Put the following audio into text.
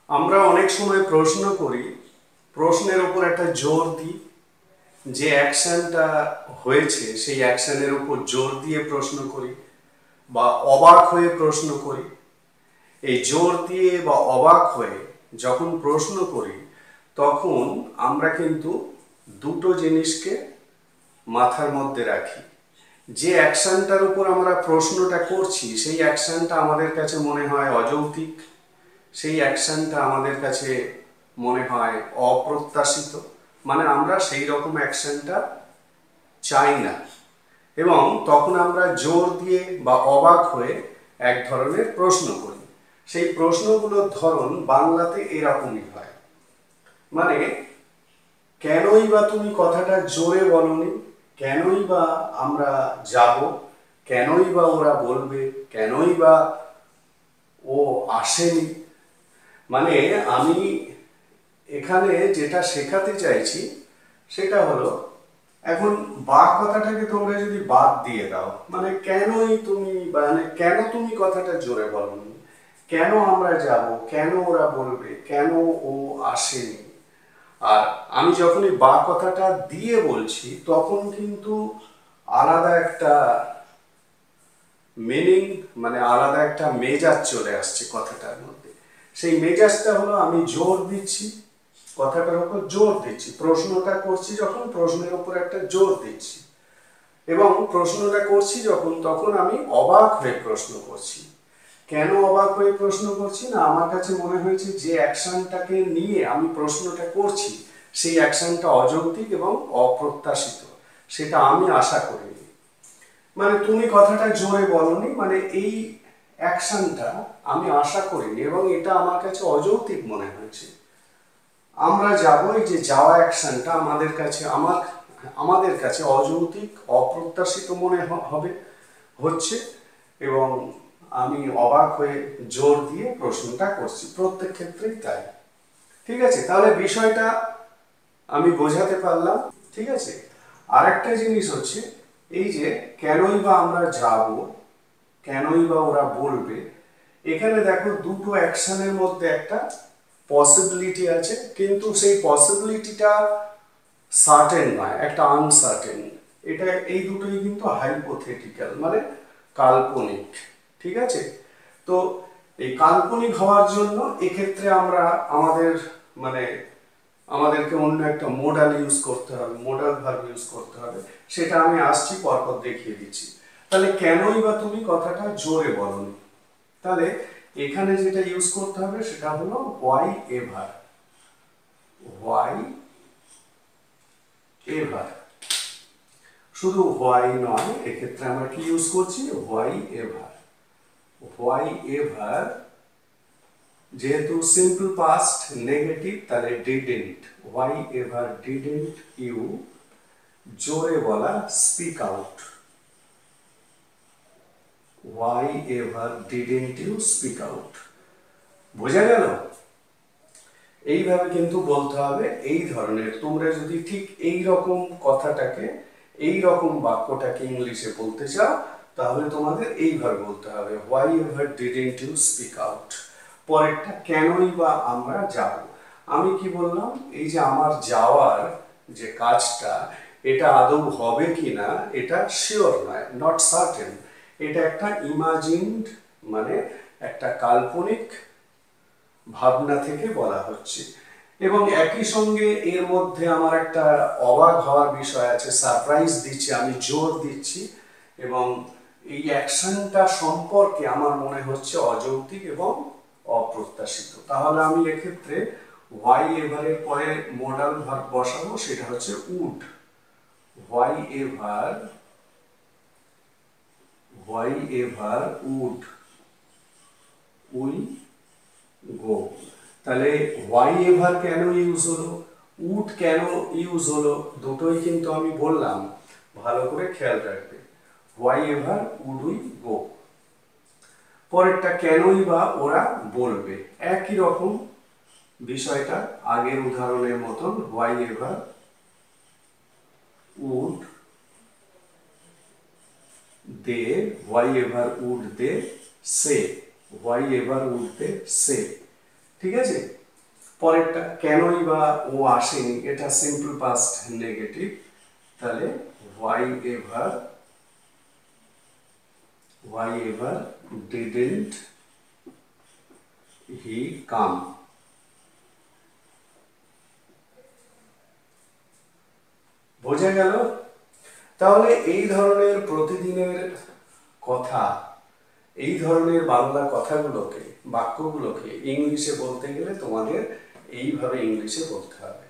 আমরা অনেক সময় প্রশ্ন করি, প্রশ্নের উপর একটা জোর দিই, যে অ্যাকশনটা হয়েছে সেই অ্যাকশনের উপর জোর দিয়ে প্রশ্ন করি বা অবাক হয়ে প্রশ্ন করি। এই জোর দিয়ে বা অবাক হয়ে যখন প্রশ্ন করি তখন আমরা কিন্তু দুটো জিনিসকে মাথার মধ্যে রাখি। যে অ্যাকশনটার উপর আমরা প্রশ্নটা করছি সেই অ্যাকশনটা আমাদের কাছে মনে হয় অযৌক্তিক, সেই অ্যাকশনটা আমাদের কাছে মনে হয় অপ্রত্যাশিত, মানে আমরা সেই রকম অ্যাকশনটা চাই না, এবং তখন আমরা জোর দিয়ে বা অবাক হয়ে এক ধরনের প্রশ্ন করি। সেই প্রশ্নগুলোর ধরন বাংলাতে এরকমই হয়, মানে কেনই বা তুমি কথাটা জোরে বলনি, কেনই বা আমরা যাব, কেনই বা ওরা বলবে, কেনই বা ও আসেনি। মানে আমি এখানে যেটা শেখাতে চাইছি সেটা হলো, এখন বা কথাটাকে তোমরা যদি বাদ দিয়ে দাও, মানে কেনই তুমি, মানে কেন তুমি কথাটা জোরে বলনি, কেন আমরা যাব, কেন ওরা বলবে, কেন ও আসেনি। আর আমি যখনই বা কথাটা দিয়ে বলছি তখন কিন্তু আলাদা একটা মিনিং, মানে আলাদা একটা মেজাজ চলে আসছে কথাটার মধ্যে। সেই মেজাজটা হলো আমি জোর দিচ্ছি, কথাটার উপর জোর দিচ্ছি, প্রশ্নটা করছি যখন প্রশ্নের উপর একটা জোর দিচ্ছি, এবং প্রশ্নটা করছি যখন তখন আমি অবাক হয়ে প্রশ্ন করছি। কেন অবাক হয়ে প্রশ্ন করছি না, আমার কাছে মনে হয়েছে যে অ্যাকশনটাকে নিয়ে আমি প্রশ্নটা করছি সেই অ্যাকশনটা অযৌক্তিক এবং অপ্রত্যাশিত, সেটা আমি আশা করিনি। মানে তুমি কথাটা জোরে বলনি, মানে এই অ্যাকশনটা আমি আশা করিনি এবং এটা আমার কাছে অযৌক্তিক মনে হয়েছে। আমরা যাব, এই যে যাওয়া অ্যাকশনটা আমাদের কাছে অযৌক্তিক, অপ্রত্যাশিত মনে হবে, হচ্ছে, এবং আমি অবাক হয়ে জোর দিয়ে প্রশ্নটা করছি। প্রত্যেক ক্ষেত্রেই তাই। ঠিক আছে, তাহলে বিষয়টা আমি বোঝাতে পারলাম। ঠিক আছে, আরেকটা জিনিস হচ্ছে এই যে কেনই বা আমরা যাব, কেনই বা ওরা বলবে, এখানে দেখো দুটো অ্যাকশনের মধ্যে একটা পসিবিলিটি আছে, কিন্তু সেই পসিবিলিটিটা সার্টেন নয়, একটা আনসার্টেন। এটা এই দুটোই কিন্তু হাইপোথেটিক্যাল, মানে কাল্পনিক। ঠিক আছে, তো এই কাল্পনিক হওয়ার জন্য এক্ষেত্রে আমরা মানে আমাদেরকে অন্য একটা মোডাল ইউজ করতে হবে, মোডাল ভার্ব ইউজ করতে হবে, সেটা আমি আসছি পরপর দেখিয়ে দিচ্ছি। তাহলে কেনই বা তুমি কথাটা জোরে বলনি, তাহলে এখানে যেটা ইউজ করতে হবে সেটা হলো হোয়াই এভার। হোয়াই এভার, শুধু হোয়াই নয়, এক্ষেত্রে আমরা কি ইউজ করছি, হোয়াই এভার। হোয়াই এভার যেহেতু সিম্পল পাস্ট নেগেটিভ, তাহলে didn't, why ever didn't you, জোরে বলা, speak out. Why ever didn't you speak out. বোঝা গেল? এইভাবে কিন্তু বলতে হবে। এই ধরনের তোমরা যদি ঠিক এই রকম কথাটাকে, এই রকম বাক্যটাকে ইংলিশে বলতে চাও তাহলে তোমাদের এইভাবে বলতে হবে, why ever didn't you speak out. পরেরটা কেনই বা আমরা যাব। আমি কি বললাম, এই যে আমার যাওয়ার যে কাজটা, এটা আদৌ হবে কি না এটা শিওর নয়, নট সার্টেন। এটা একটা ইমাজিনড, মানে একটা কাল্পনিক ভাবনা থেকে বলা হচ্ছে, এবং একই সঙ্গে এর মধ্যে আমার একটা অবাক হওয়ার বিষয় আছে, সারপ্রাইজ দিচ্ছি, আমি জোর দিচ্ছি, এবং এই অ্যাকশনটা সম্পর্কে আমার মনে হচ্ছে অযৌক্তিক এবং অপ্রত্যাশিত। তাহলে আমি এক্ষেত্রে হোয়াই এভারের পরে মোডাল ভার্ব বসাবো, সেটা হচ্ছে would. Why ever, why ever would we go. তাহলে হোয়াই এভার কেন ইউজ হলো, উড কেন ইউজ হলো, দুটোই কিন্তু আমি বললাম, ভালো করে খেয়াল রাখবে। Why ever would we go. পরেরটা কেনই বা ওরা বলবে, একই রকম বিষয়টা আগের উদাহরণের মতন, why ever would they, why ever would they say, why ever would they say. ঠিক আছে, পরেরটা কেনই বা ও আসেনি, এটা সিম্পল পাস্ট নেগেটিভ, তাহলে why ever didn't he come? বোঝা গেল? তাহলে এই ধরনের প্রতিদিনের কথা, এই ধরনের বাংলা কথাগুলোকে, বাক্যগুলোকে ইংলিশে বলতে গেলে তোমাদের এইভাবে ইংলিশে বলতে হবে।